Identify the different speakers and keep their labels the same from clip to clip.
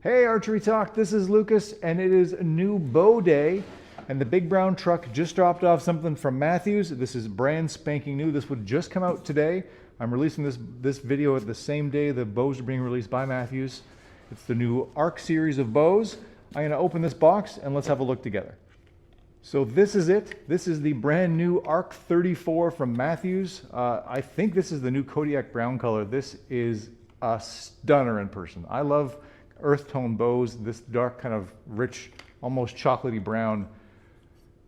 Speaker 1: Hey Archery Talk, this is Lucas and it is a new bow day and the big brown truck just dropped off something from Mathews. This is brand spanking new. This would just come out today. I'm releasing this video at the same day the bows are being released by Mathews. It's the new Ark series of bows. I'm going to open this box and let's have a look together. So this is it. This is the brand new Ark 34 from Mathews. I think this is the new Kodiak brown color. This is a stunner in person. I love earth tone bows, this dark kind of rich, almost chocolatey brown.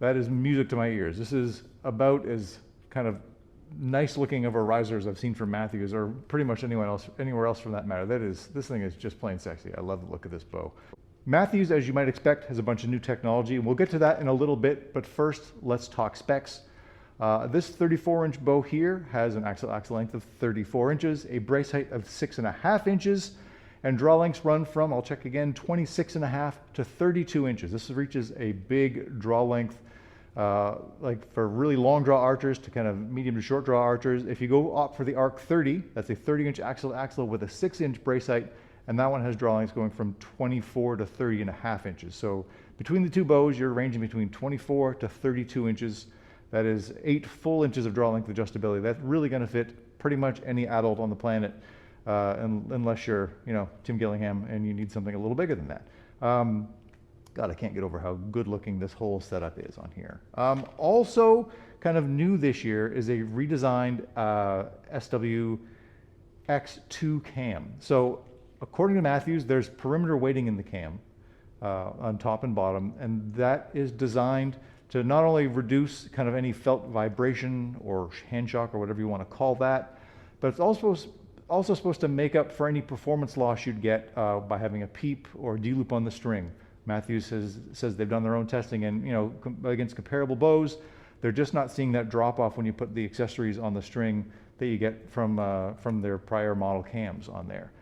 Speaker 1: That is music to my ears. This is about as kind of nice looking of a riser as I've seen from Mathews, or pretty much anywhere else from that matter. This thing is just plain sexy. I love the look of this bow. Mathews, as you might expect, has a bunch of new technology. We'll get to that in a little bit, but first let's talk specs. This 34-inch bow here has an axle length of 34 inches, a brace height of 6.5 inches, and draw lengths run from, I'll check again, 26.5 to 32 inches. This reaches a big draw length, like for really long draw archers to kind of medium to short draw archers. If you go opt for the Ark 30, that's a 30-inch axle to axle with a 6-inch brace height, and that one has draw lengths going from 24 to 30.5 inches. So between the two bows, you're ranging between 24 to 32 inches. That is 8 full inches of draw length adjustability. That's really going to fit pretty much any adult on the planet. Unless you're, Tim Gillingham and you need something a little bigger than that. God, I can't get over how good looking this whole setup is on here. Also kind of new this year is a redesigned SWX2 cam. So according to Mathews, there's perimeter weighting in the cam on top and bottom, and that is designed to not only reduce kind of any felt vibration or hand shock or whatever you want to call that, but it's also supposed to make up for any performance loss you'd get by having a peep or D-loop on the string. Mathews says they've done their own testing, and against comparable bows, they're just not seeing that drop off when you put the accessories on the string that you get from their prior model cams on there.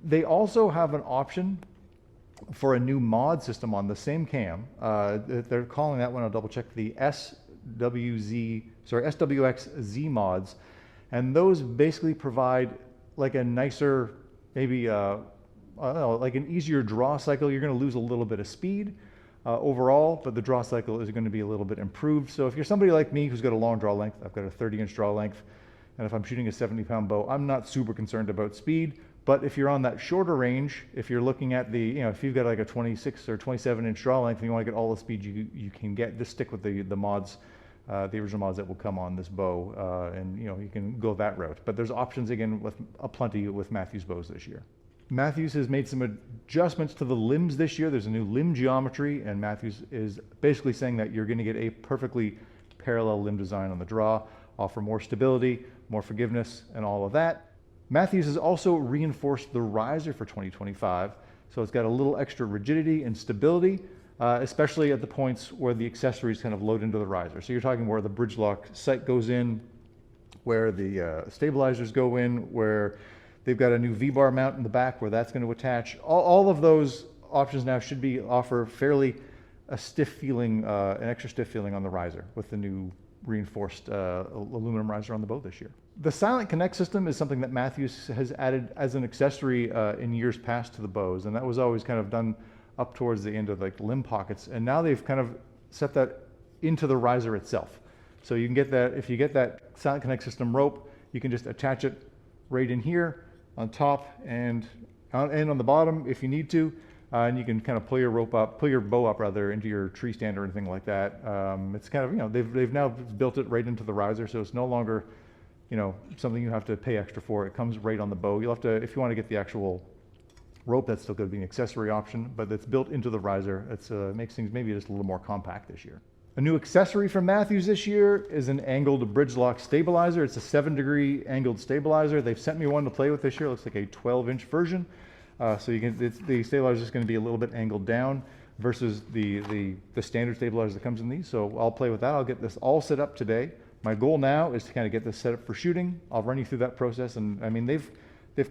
Speaker 1: They also have an option for a new mod system on the same cam. They're calling that one, I'll double check, the SWX Z mods, and those basically provide like a nicer, maybe, I don't know, like an easier draw cycle. You're going to lose a little bit of speed overall, but the draw cycle is going to be a little bit improved. So if you're somebody like me who's got a long draw length, I've got a 30-inch draw length, and if I'm shooting a 70-pound bow, I'm not super concerned about speed. But if you're on that shorter range, if you're looking at the, if you've got like a 26 or 27-inch draw length and you want to get all the speed you can get, just stick with the mods. The original mods that will come on this bow, and you can go that route. But there's options again with plenty with Mathews bows this year. Mathews has made some adjustments to the limbs this year. There's a new limb geometry, and Mathews is basically saying that you're going to get a perfectly parallel limb design on the draw, offer more stability, more forgiveness, and all of that. Mathews has also reinforced the riser for 2025, so it's got a little extra rigidity and stability. Especially at the points where the accessories kind of load into the riser. So you're talking where the bridge lock sight goes in, where the stabilizers go in, where they've got a new V-bar mount in the back where that's going to attach. All of those options now should offer fairly a stiff feeling, an extra stiff feeling on the riser with the new reinforced aluminum riser on the bow this year. The Silent Connect system is something that Mathews has added as an accessory in years past to the bows, and that was always kind of done up towards the end of like limb pockets, and now they've kind of set that into the riser itself. So you can get that, if you get that Silent Connect system rope, you can just attach it right in here on top and on the bottom if you need to, and you can kind of pull your bow up rather into your tree stand or anything like that. It's kind of, they've now built it right into the riser, so it's no longer, something you have to pay extra for. It comes right on the bow. You'll have to, if you want to get the actual rope, that's still going to be an accessory option, but it's built into the riser. It makes things maybe just a little more compact this year. A new accessory from Mathews this year is an angled bridge lock stabilizer. It's a 7-degree angled stabilizer. They've sent me one to play with this year. It looks like a 12-inch version. So the stabilizer is going to be a little bit angled down versus the standard stabilizer that comes in these. So I'll play with that. I'll get this all set up today. My goal now is to kind of get this set up for shooting. I'll run you through that process, and I mean they've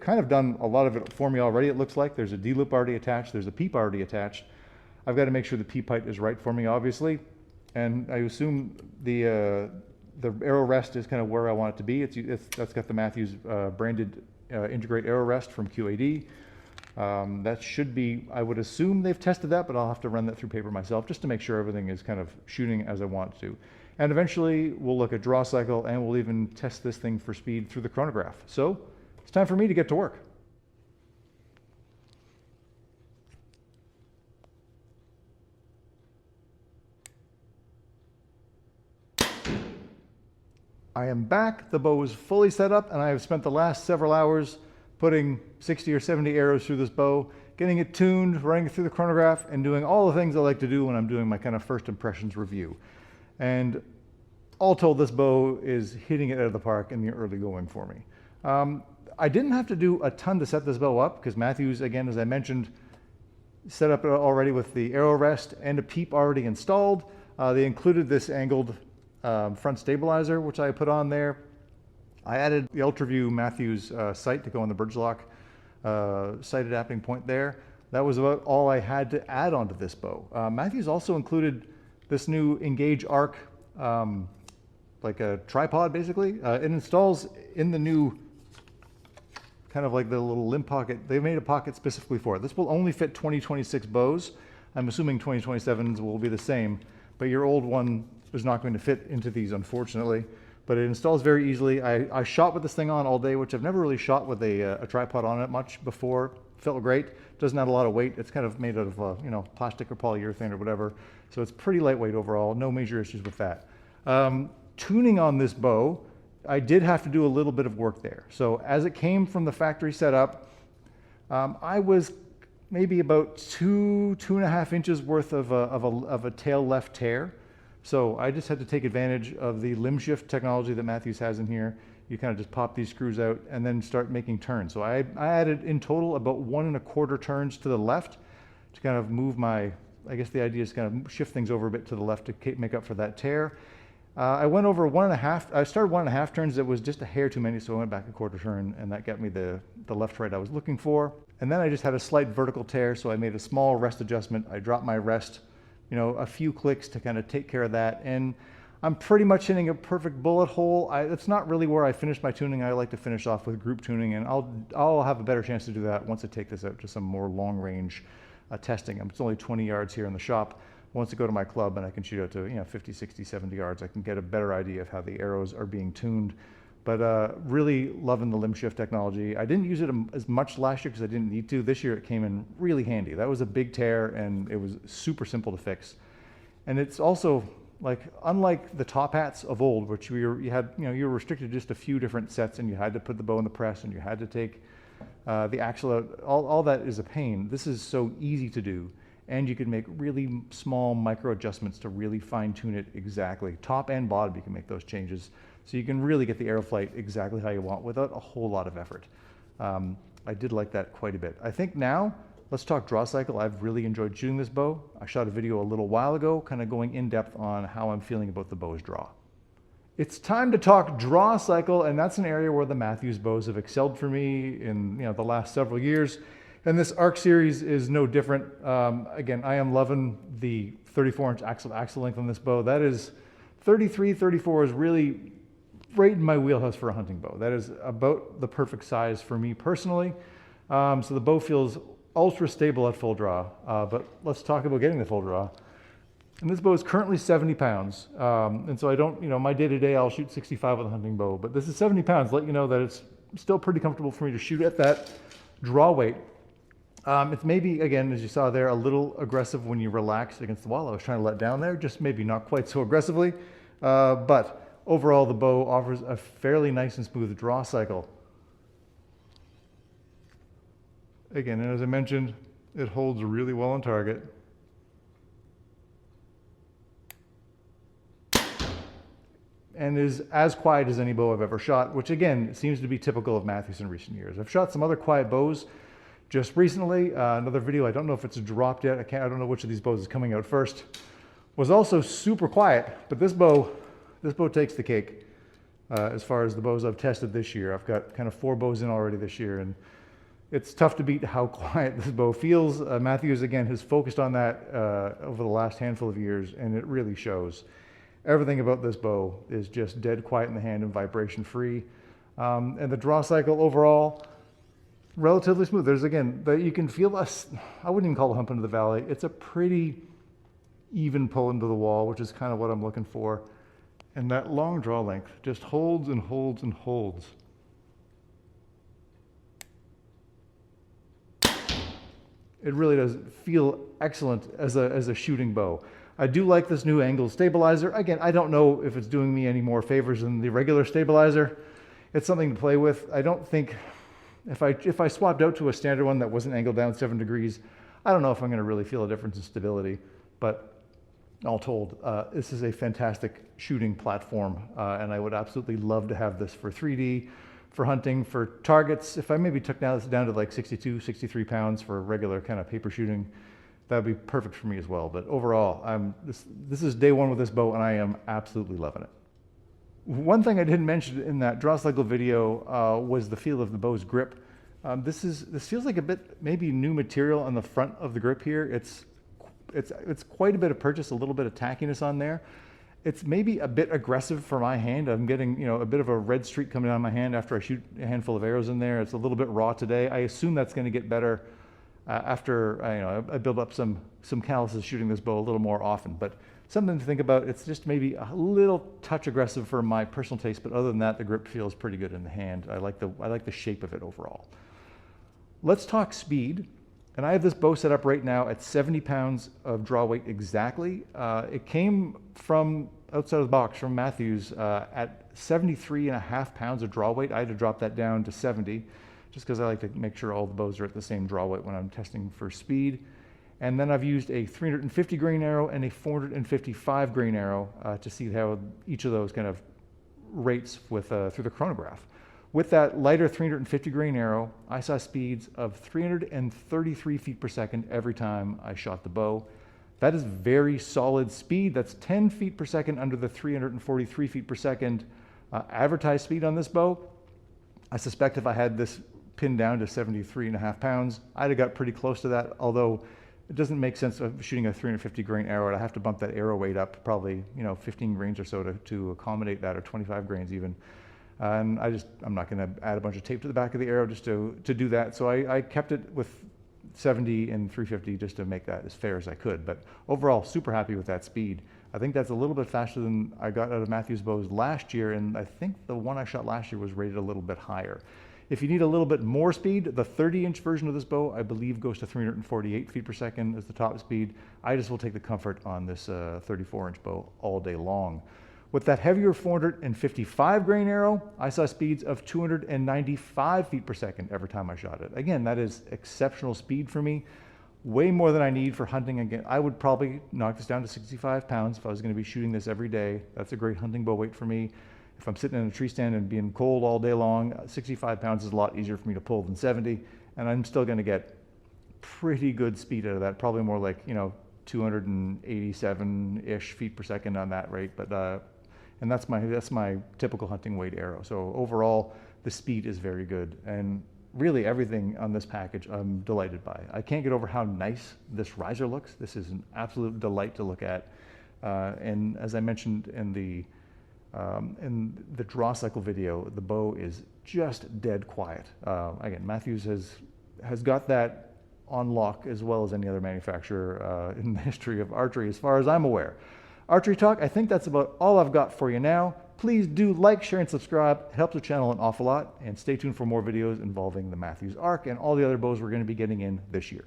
Speaker 1: kind of done a lot of it for me already, it looks like. There's a D-loop already attached. There's a peep already attached. I've got to make sure the peep height is right for me, obviously. And I assume the arrow rest is kind of where I want it to be. That's got the Mathews branded Integrate arrow rest from QAD. That should be, I would assume they've tested that, but I'll have to run that through paper myself just to make sure everything is kind of shooting as I want to. And eventually we'll look at draw cycle, and we'll even test this thing for speed through the chronograph. So it's time for me to get to work. I am back, the bow is fully set up, and I have spent the last several hours putting 60 or 70 arrows through this bow, getting it tuned, running it through the chronograph, and doing all the things I like to do when I'm doing my kind of first impressions review. And all told, this bow is hitting it out of the park in the early going for me. I didn't have to do a ton to set this bow up, because Mathews, again, as I mentioned, set up already with the arrow rest and a peep already installed. They included this angled front stabilizer, which I put on there. I added the UltraView Mathews sight to go on the Bridgelock sight adapting point there. That was about all I had to add onto this bow. Mathews also included this new Engage Ark, like a tripod basically. It installs in the new kind of like the little limb pocket. They made a pocket specifically for it. This will only fit 2026 bows. I'm assuming 2027s will be the same, but your old one is not going to fit into these, unfortunately. But it installs very easily. I shot with this thing on all day, which I've never really shot with a tripod on it much before. Felt great. Doesn't have a lot of weight. It's kind of made out of you know, plastic or polyurethane or whatever. So it's pretty lightweight overall. No major issues with that. Tuning on this bow, I did have to do a little bit of work there. So as it came from the factory setup, I was maybe about 2.5 inches worth of a tail left tear. So I just had to take advantage of the limb shift technology that Mathews has in here. You kind of just pop these screws out and then start making turns. So I added in total about 1.25 turns to the left to kind of move my, I guess the idea is kind of shift things over a bit to the left to make up for that tear. I went over 1.5, I started 1.5 turns. It was just a hair too many, so I went back a quarter turn, and that got me the left-right I was looking for. And then I just had a slight vertical tear, so I made a small rest adjustment. I dropped my rest, you know, a few clicks to kind of take care of that. And I'm pretty much hitting a perfect bullet hole. It's not really where I finish my tuning. I like to finish off with group tuning, and I'll have a better chance to do that once I take this out to some more long range testing. It's only 20 yards here in the shop. Once I go to my club and I can shoot out to 50, 60, 70 yards, I can get a better idea of how the arrows are being tuned. But really loving the limb shift technology. I didn't use it as much last year because I didn't need to. This year it came in really handy. That was a big tear, and it was super simple to fix. And it's also, like, unlike the top hats of old, which you were restricted to just a few different sets, and you had to put the bow in the press, and you had to take the axle out. All that is a pain. This is so easy to do, and you can make really small micro adjustments to really fine tune it exactly. Top and bottom, you can make those changes. So you can really get the arrow flight exactly how you want without a whole lot of effort. I did like that quite a bit. I think now, let's talk draw cycle. I've really enjoyed shooting this bow. I shot a video a little while ago, kind of going in depth on how I'm feeling about the bow's draw. It's time to talk draw cycle, and that's an area where the Mathews bows have excelled for me in the last several years. And this Ark series is no different. Again, I am loving the 34-inch axle length on this bow. That is 33, 34 is really right in my wheelhouse for a hunting bow. That is about the perfect size for me personally. So the bow feels ultra stable at full draw, but let's talk about getting the full draw. And this bow is currently 70 pounds. And so I don't, my day-to-day I'll shoot 65 with a hunting bow, but this is 70 pounds. Let you know that it's still pretty comfortable for me to shoot at that draw weight. It's maybe, again, as you saw there, a little aggressive when you relax against the wall. I was trying to let down there, just maybe not quite so aggressively, but overall, the bow offers a fairly nice and smooth draw cycle. Again, and as I mentioned, it holds really well on target. And is as quiet as any bow I've ever shot, which again, seems to be typical of Mathews in recent years. I've shot some other quiet bows just recently. Another video, I don't know if it's dropped yet. I don't know which of these bows is coming out first. Was also super quiet, but this bow takes the cake as far as the bows I've tested this year. I've got kind of 4 bows in already this year, and it's tough to beat how quiet this bow feels. Mathews, again, has focused on that over the last handful of years, and it really shows. Everything about this bow is just dead quiet in the hand and vibration free. And the draw cycle overall, relatively smooth. There's again, you can feel I wouldn't even call it a hump into the valley. It's a pretty even pull into the wall, which is kind of what I'm looking for. And that long draw length just holds and holds and holds. It really does feel excellent as a shooting bow. I do like this new angle stabilizer. Again, I don't know if it's doing me any more favors than the regular stabilizer. It's something to play with. I don't think, if I swapped out to a standard one that wasn't angled down 7 degrees, I don't know if I'm going to really feel a difference in stability. But all told, this is a fantastic shooting platform, and I would absolutely love to have this for 3D, for hunting, for targets. If I maybe took this down to like 62, 63 pounds for regular kind of paper shooting, that would be perfect for me as well. But overall, this is day one with this bow, and I am absolutely loving it. One thing I didn't mention in that draw cycle video was the feel of the bow's grip. This feels like a bit maybe new material on the front of the grip here. It's quite a bit of purchase, a little bit of tackiness on there. It's maybe a bit aggressive for my hand. I'm getting, a bit of a red streak coming down my hand after I shoot a handful of arrows in there. It's a little bit raw today. I assume that's going to get better after I build up some calluses shooting this bow a little more often. But something to think about. It's just maybe a little touch aggressive for my personal taste, but other than that, the grip feels pretty good in the hand. I like the shape of it overall. Let's talk speed. And I have this bow set up right now at 70 pounds of draw weight exactly. It came from outside of the box from Mathews at 73.5 pounds of draw weight. I had to drop that down to 70 just because I like to make sure all the bows are at the same draw weight when I'm testing for speed. And then I've used a 350 grain arrow and a 455 grain arrow to see how each of those kind of rates with through the chronograph. With that lighter 350 grain arrow, I saw speeds of 333 feet per second every time I shot the bow. That is very solid speed. That's 10 feet per second under the 343 feet per second advertised speed on this bow. I suspect if I had this pinned down to 73.5 pounds, I'd have got pretty close to that, although it doesn't make sense of shooting a 350 grain arrow. I'd have to bump that arrow weight up probably 15 grains or so to accommodate that, or 25 grains even. And I'm not going to add a bunch of tape to the back of the arrow just to do that. So I kept it with 70 and 350 just to make that as fair as I could. But overall, super happy with that speed. I think that's a little bit faster than I got out of Mathews bows last year, and I think the one I shot last year was rated a little bit higher. If you need a little bit more speed, the 30-inch version of this bow, I believe, goes to 348 feet per second as the top speed. I just will take the comfort on this 34-inch bow all day long. With that heavier 455 grain arrow, I saw speeds of 295 feet per second every time I shot it. Again, that is exceptional speed for me. Way more than I need for hunting. Again, I would probably knock this down to 65 pounds if I was going to be shooting this every day. That's a great hunting bow weight for me. If I'm sitting in a tree stand and being cold all day long, 65 pounds is a lot easier for me to pull than 70, and I'm still going to get pretty good speed out of that. Probably more like 287-ish feet per second on that rate, but and that's my typical hunting weight arrow. So overall, the speed is very good, and really everything on this package I'm delighted by. I can't get over how nice this riser looks. This is an absolute delight to look at, and as I mentioned in the draw cycle video, the bow is just dead quiet. Again, Mathews has got that on lock as well as any other manufacturer in the history of archery, as far as I'm aware. Archery Talk, I think that's about all I've got for you now. Please do like, share, and subscribe. It helps the channel an awful lot. And stay tuned for more videos involving the Mathews Ark and all the other bows we're going to be getting in this year.